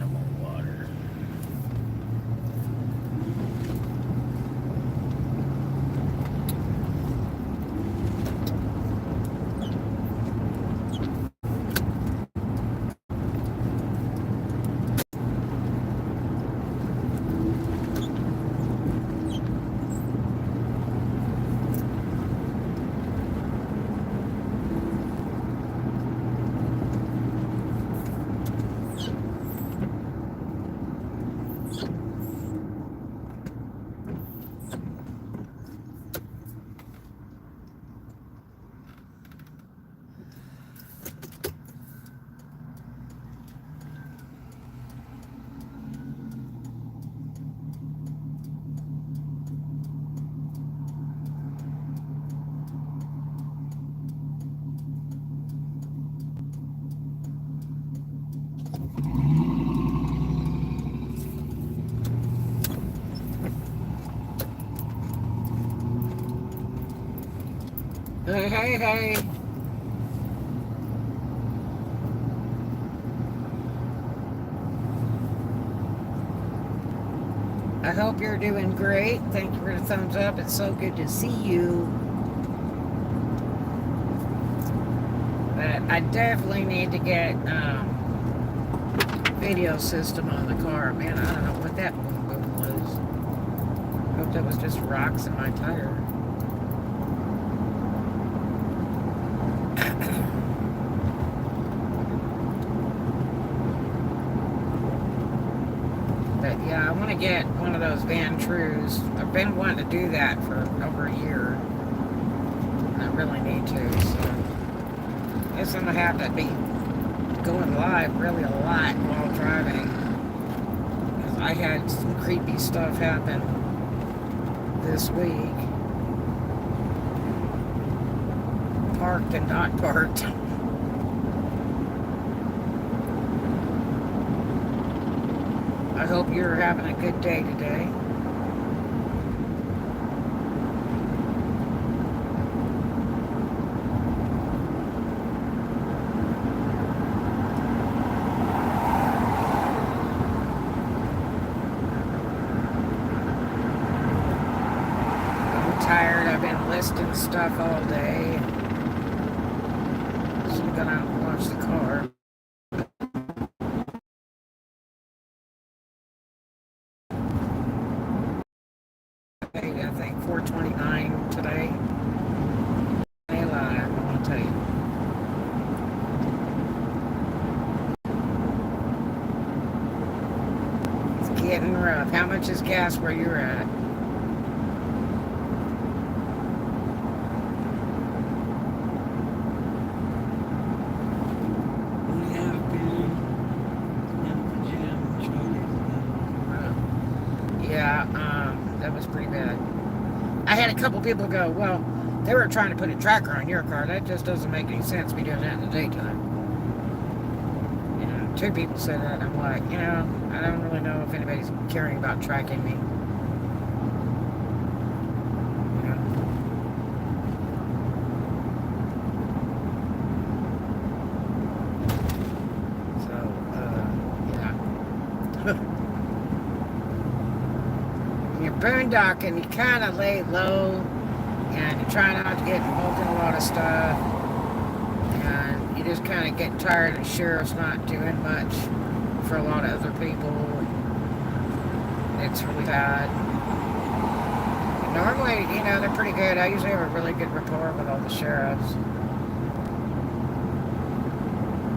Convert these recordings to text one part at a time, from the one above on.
no more water. Hey, hey, hey. I hope you're doing great. Thank you for the thumbs up. It's so good to see you. But I definitely need to get video system on the car. Man, I don't know what that boom boom was. Hope that was just rocks in my tire. But yeah, I want to get one of those Van Trues. I've been wanting to do that for over a year. And I really need to, so I guess I'm going to have to be going live really a lot while driving. Because I had some creepy stuff happen this week. Parked and not parked. I hope you're having a good day today. I'm tired. I've been listing stuff all day. So I'm gonna watch the car. I think 4:29 today. Hey, live, I want to tell you. It's getting rough. How much is gas where you're at? We have been in the gym. Yeah, that was pretty bad. I had a couple people go, well, they were trying to put a tracker on your car. That just doesn't make any sense to be doing that in the daytime. You know, 2 people said that. I'm like, you know, I don't really know if anybody's caring about tracking me. You know. So, yeah. You're boondocking, you kind of lay low, and you try not to get involved in a lot of stuff, and you just kind of get tired of the sheriff's not doing much for a lot of other people. It's really bad. And normally, you know, they're pretty good. I usually have a really good rapport with all the sheriffs.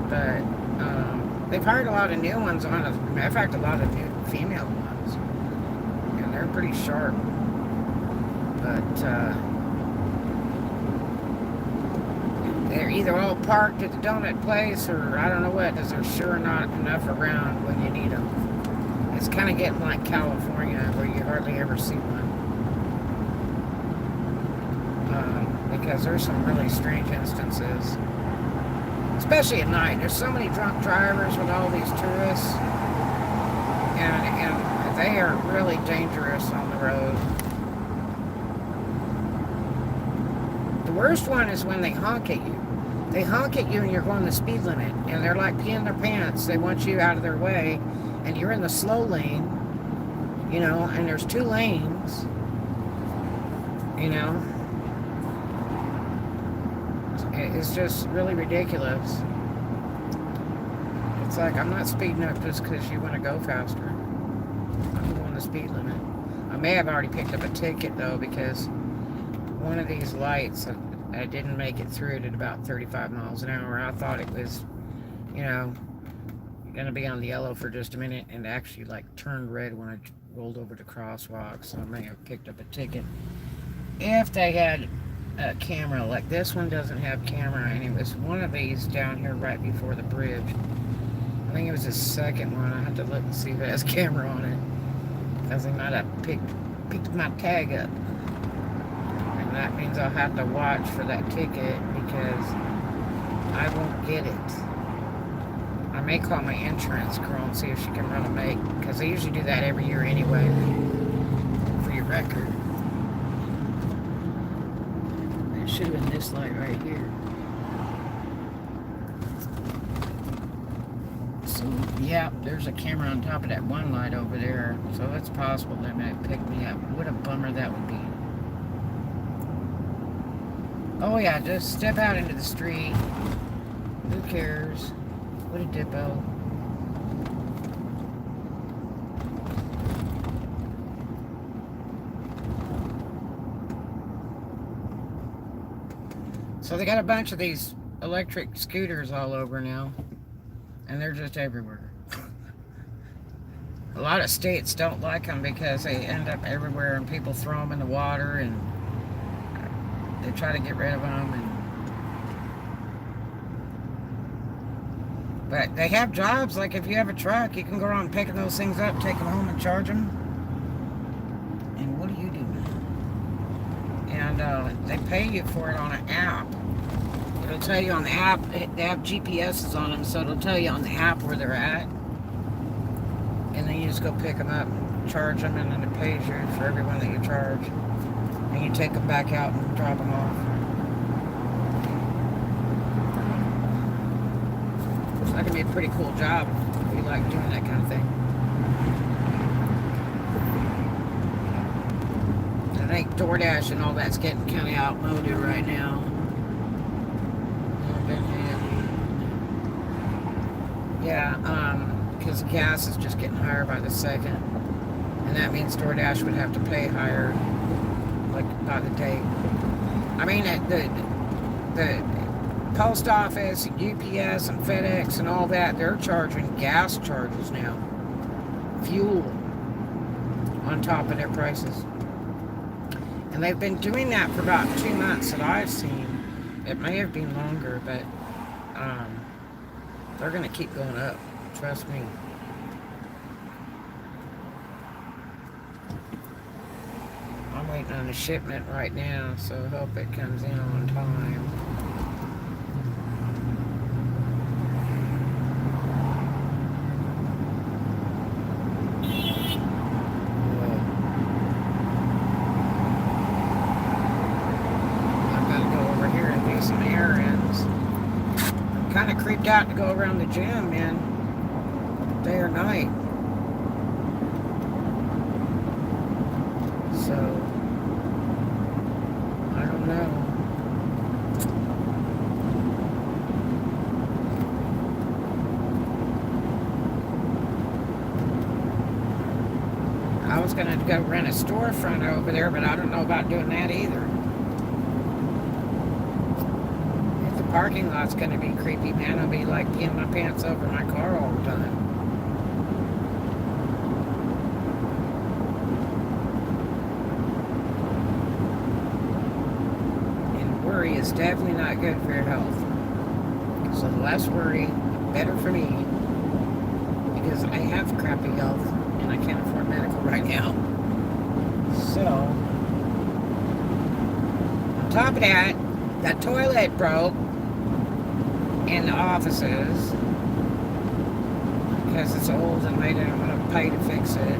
But they've hired a lot of new ones on. As a matter of fact, a lot of new female ones. They're pretty sharp, but they're either all parked at the donut place, or I don't know what, because there's sure not enough around when you need them. It's kind of getting like California, where you hardly ever see one, because there's some really strange instances, especially at night. There's so many drunk drivers with all these tourists, and they are really dangerous on the road. The worst one is when they honk at you. They honk at you and you're going the speed limit, and they're like peeing their pants. They want you out of their way, and you're in the slow lane, you know, and there's 2 lanes, you know, it's just really ridiculous. It's like, I'm not speeding up just because you want to go faster. I'm going the speed limit. I may have already picked up a ticket, though, because one of these lights, I didn't make it through it at about 35 miles an hour. I thought it was, you know, going to be on the yellow for just a minute, and actually, like, turned red when I rolled over the crosswalk, so I may have picked up a ticket. If they had a camera, like this one doesn't have camera, and it was one of these down here right before the bridge. I think it was the second one. I have to look and see if it has camera on it, because they might have picked my tag up, and that means I'll have to watch for that ticket because I won't get it. I may call my insurance girl and see if she can run a make, because they usually do that every year anyway for your record. It should have been this light right here. So, yeah, there's a camera on top of that one light over there. So it's possible they might pick me up. What a bummer that would be. Oh, yeah, just step out into the street. Who cares? What a dippo. So they got a bunch of these electric scooters all over now, and they're just everywhere. A lot of states don't like them because they end up everywhere, and people throw them in the water, and they try to get rid of them. But they have jobs, like if you have a truck, you can go around picking those things up, take them home and charge them. And what do you do? And they pay you for it on an app. It'll tell you on the app, they have GPSs on them, so it'll tell you on the app where they're at. And then you just go pick them up, charge them, and then it pays you for everyone that you charge. And you take them back out and drop them off. So that can be a pretty cool job if you like doing that kind of thing. I think DOORDASH and all that's getting kind of outmoded right now. Yeah, because gas is just getting higher by the second. And that means DOORDASH would have to pay higher, like, by the day. I mean, the post office, UPS, and FedEx, and all that, they're charging gas charges now. Fuel on top of their prices. And they've been doing that for about 2 months that I've seen. It may have been longer, but they're going to keep going up. Trust me. I'm waiting on a shipment right now, so I hope it comes in on time. Kind of creeped out to go around the gym, man, day or night. So I don't know. I was gonna go rent a storefront over there, but I don't know about doing that either. Parking lot's gonna be creepy, man. I'll be like peeing my pants over my car all the time. And worry is definitely not good for your health. So the less worry, the better for me. Because I have crappy health and I can't afford medical right now. So, on top of that, that toilet broke in the offices because it's old and they didn't want to pay to fix it,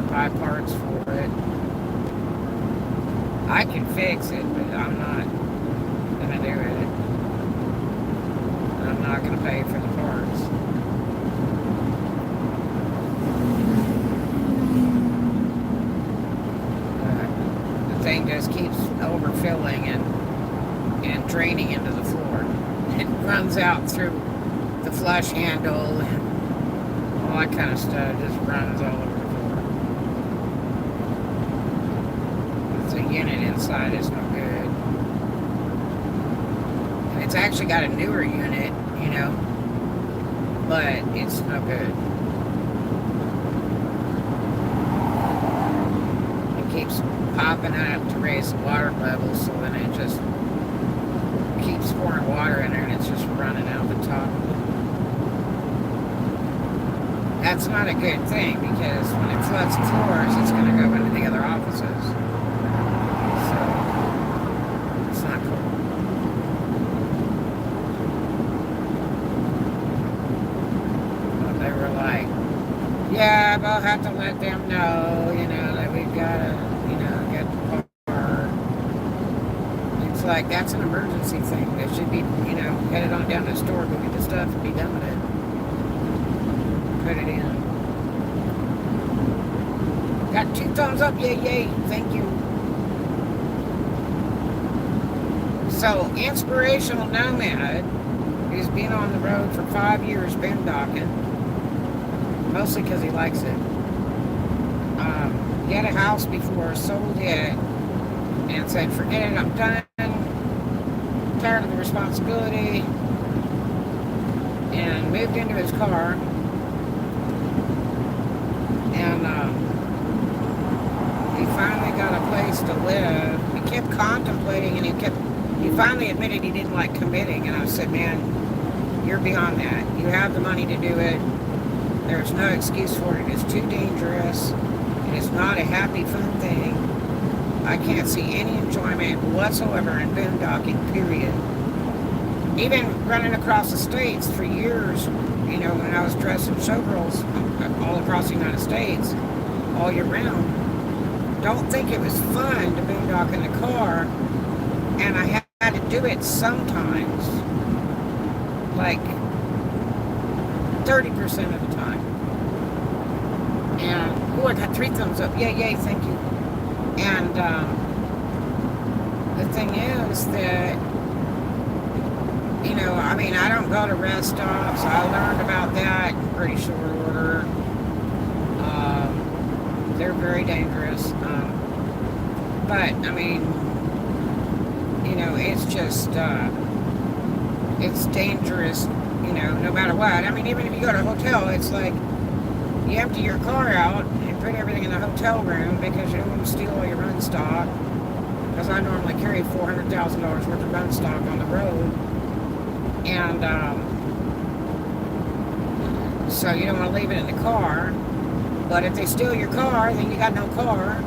buy parts for it. I can fix it, but I'm not gonna do it. I'm not gonna pay for the parts. out through the flush handle and all that kind of stuff. It just runs all over the floor. The unit inside is no good. And it's actually got a newer unit, you know, but it's no good. It keeps popping up to raise the water level, so then it just keeps pouring water in there and it's just running out the top. That's not a good thing, because when it floods the floors, it's going to go into the other offices. So, it's not cool. But they were like, yeah, we'll have to let them know, you know, that we've got to, you know, get the car. It's like, that's an emergency thing. They should be, you know, headed on down to the store, go get the stuff and be done with it. Put it in. Got 2 thumbs up, yay, yay, thank you. So, Inspirational Nomad, who's been on the road for 5 years, boondocking, mostly because he likes it. He had a house before, sold it, and said, forget it, I'm done, tired of the responsibility, and moved into his car. And he finally got a place to live. He kept contemplating, and he finally admitted he didn't like committing. And I said, man, you're beyond that. You have the money to do it. There's no excuse for it. It's too dangerous. It is not a happy, fun thing. I can't see any enjoyment whatsoever in boondocking, period. Even running across the states for years, you know, when I was dressing showgirls all across the United States, all year round, don't think it was fun to boondock in the car, and I had to do it sometimes, like 30% of the time. And, oh, I got 3 thumbs up, yay, yay, thank you. And the thing is that, you know, I mean, I don't go to rest stops. I learned about that in pretty short order. They're very dangerous. But, I mean, you know, it's just, it's dangerous, you know, no matter what. I mean, even if you go to a hotel, it's like, you empty your car out and put everything in the hotel room because you don't want to steal all your run stock. Because I normally carry $400,000 worth of run stock on the road. And so you don't want to leave it in the car. But if they steal your car, then you got no car.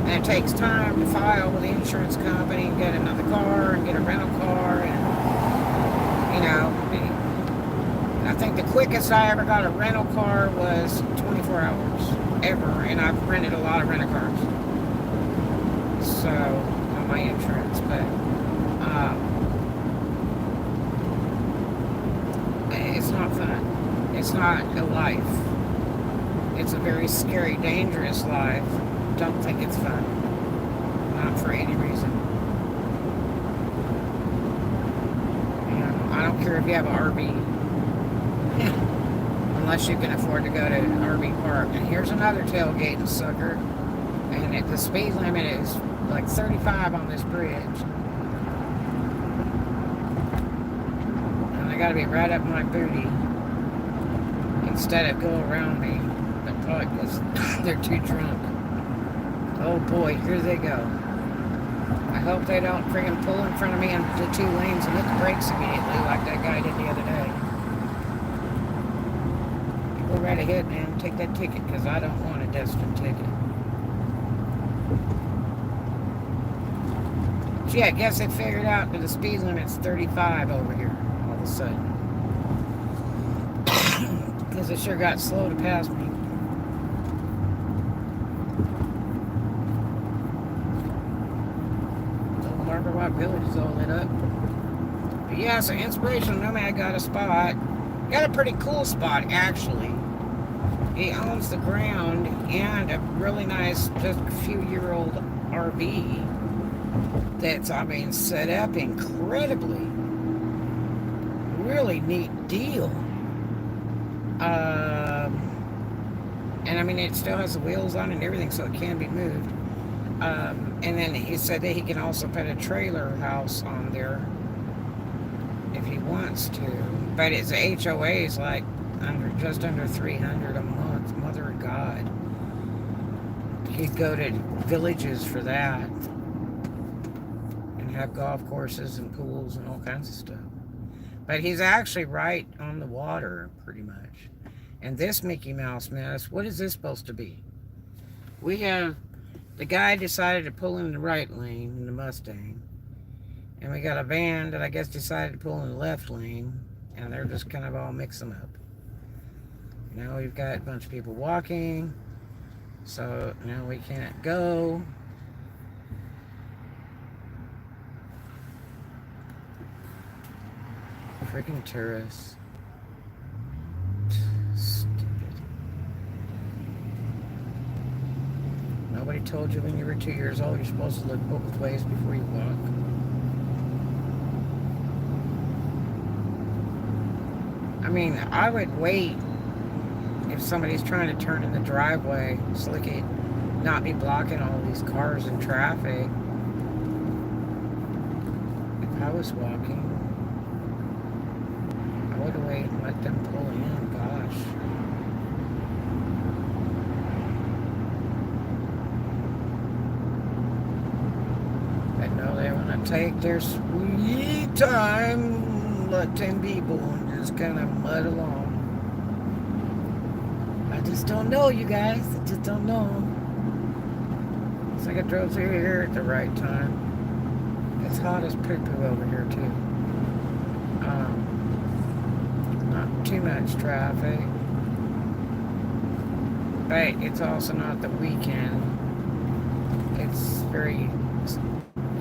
And it takes time to file with the insurance company and get another car and get a rental car. And, you know, I think the quickest I ever got a rental car was 24 hours, ever. And I've rented a lot of rental cars. So, on my insurance. But, it's not fun. It's not a life. It's a very scary, dangerous life. Don't think it's fun. Not for any reason. You know, I don't care if you have an RV. Unless you can afford to go to an RV park. And here's another tailgating sucker. And the speed limit is like 35 on this bridge. And I gotta be right up my booty instead of go around me. But probably because they're too drunk. Oh boy, here they go. I hope they don't friggin' pull in front of me into 2 lanes and hit the brakes immediately like that guy did the other day. Go right ahead, man. Take that ticket, because I don't want a destined ticket. Gee, I guess they figured out that the speed limit's 35 over here all of a sudden. Because it sure got slow to pass me. Little Harbor Walk Village is all lit up. But yeah, so Inspirational Nomad got a spot. Got a pretty cool spot, actually. He owns the ground and a really nice, just a few-year-old RV that's, I mean, set up incredibly. really neat deal. And I mean, it still has the wheels on and everything, so it can be moved. And then he said that he can also put a trailer house on there if he wants to. But his HOA is like just under $300 a month. Mother of God. He'd go to villages for that and have golf courses and pools and all kinds of stuff. But he's actually right on the water, pretty much. And this Mickey Mouse mess, what is this supposed to be? We have, the guy decided to pull in the right lane in the Mustang. And we got a van that I guess decided to pull in the left lane. And they're just kind of all mixing up. Now we've got a bunch of people walking. So now we can't go. Freaking tourists. Stupid. Nobody told you when you were 2 years old you're supposed to look both ways before you walk. I mean, I would wait if somebody's trying to turn in the driveway so they could not be blocking all these cars and traffic. If I was walking, I would wait and let them pull in. Gosh. But no, they want to take their sweet time, let them people, and just kind of mud along. I just don't know, you guys. I just don't know. Looks like I drove through here at the right time. It's hot as poo-poo over here, too. Not too much traffic. But it's also not the weekend. It's very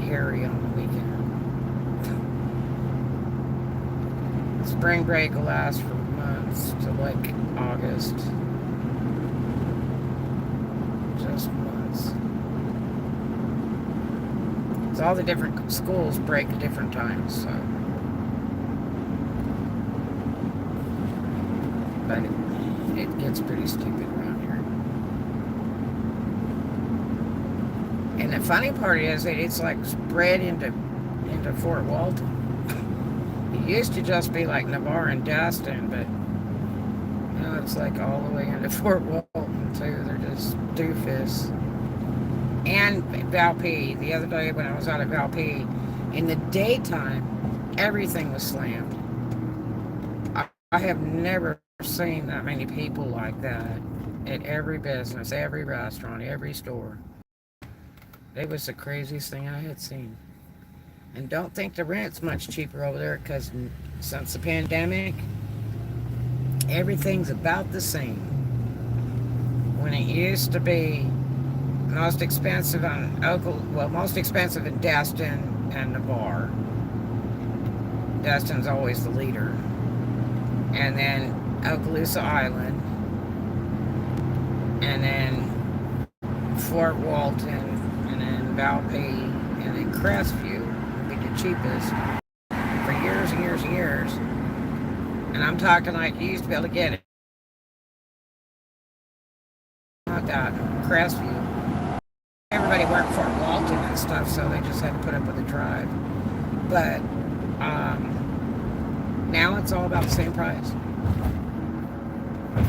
hairy on the weekend. Spring break will last for months to like August. Just months. So all the different schools break at different times, so. But it gets pretty stupid around here. And the funny part is that it's like spread into Fort Walton. It used to just be like Navarre and Daston, but now it's like all the way into Fort Walton too. They're just doofus. And Valpy. The other day when I was out at Valpy, in the daytime, everything was slammed. I have never seen that many people like that at every business, every restaurant, every store. It was the craziest thing I had seen. And don't think the rent's much cheaper over there, because since the pandemic, everything's about the same. When it used to be most expensive most expensive in Destin and Navarre. Destin's always the leader. And then Okaloosa Island. And then Fort Walton. And then Valpy. And then Crestview would be the cheapest for years and years and years. And I'm talking like you used to be able to get it. Not that. Crestview. Everybody worked Fort Walton and stuff, so they just had to put up with the drive. But now it's all about the same price.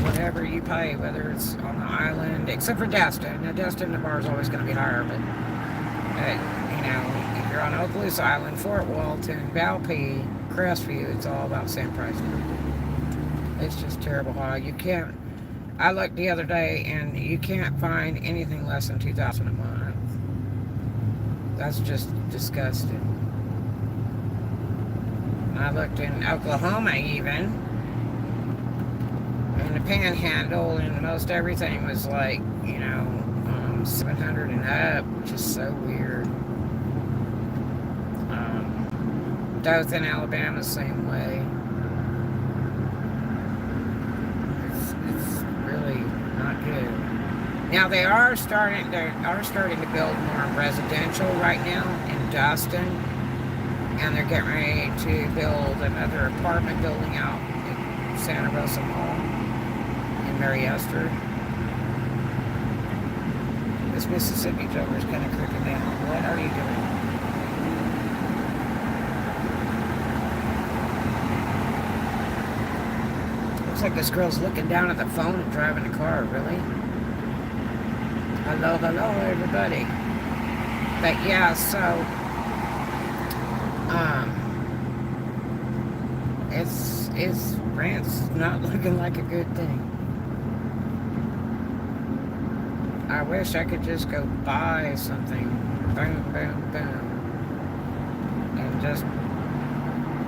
Whatever you pay, whether it's on the island, except for Destin. Now, Destin, the bar is always going to be higher, but you know, if you're on Okaloosa Island, Fort Walton, Valpy, Crestview, it's all about the same price. It's just terrible high. You can't. I looked the other day, and you can't find anything less than $2,000 a month. That's just disgusting. I looked in Oklahoma even, and the Panhandle, and most everything was like, you know, $700 and up, which is so weird. Dothan, Alabama, same way. It's really not good. Now they are starting to build more residential right now in Dustin, and they're getting ready to build another apartment building out in Santa Rosa Mall in Mary Esther. This Mississippi Joker's kind of creeping me out. What are you doing? Looks like this girl's looking down at the phone and driving the car. Really? Hello, hello, everybody. But yeah, so it's rent's not looking like a good thing. I wish I could just go buy something, boom, boom, boom, and just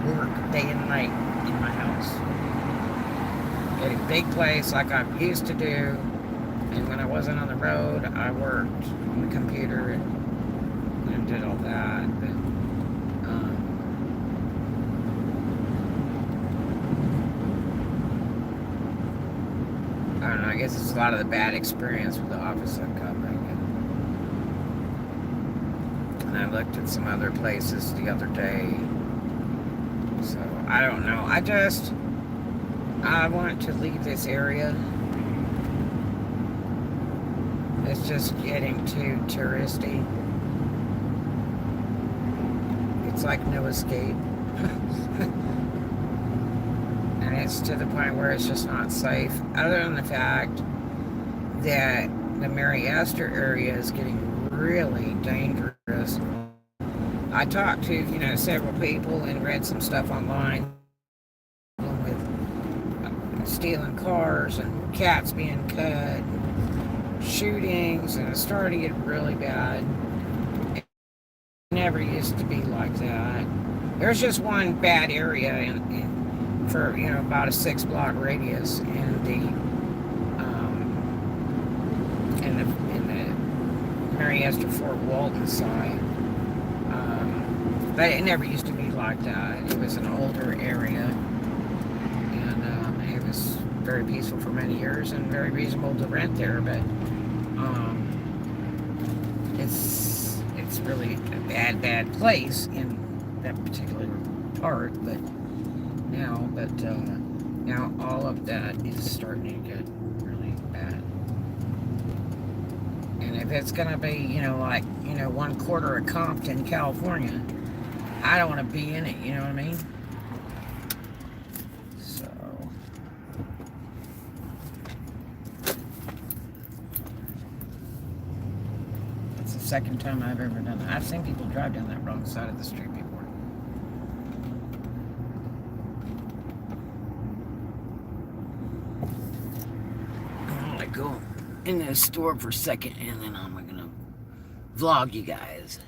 work day and night in my house. Get a big place like I used to do, and when I wasn't on the road, I worked on the computer and did all that. But, I don't know, I guess it's a lot of the bad experience with the office I'm covering. And I looked at some other places the other day. So, I don't know. I want to leave this area. It's just getting too touristy. It's like no escape. And it's to the point where it's just not safe. Other than the fact that the Mary Esther area is getting really dangerous. I talked to, several people and read some stuff online with stealing cars and cats being cut and shootings, and it's starting to get really bad. It never used to be like that. There's just one bad area for about a 6-block radius in the Mary Esther Fort Walton side, but it never used to be like that. It was an older area, and it was very peaceful for many years and very reasonable to rent there. But it's really a bad place in that particular part. But now all of that is starting to get really bad. And if it's gonna be, like, 1/4 of Compton, California, I don't want to be in it, you know what I mean? So it's the second time I've ever done that. I've seen people drive down that wrong side of the street before. Go in the store for a second, and then I'm gonna vlog you guys.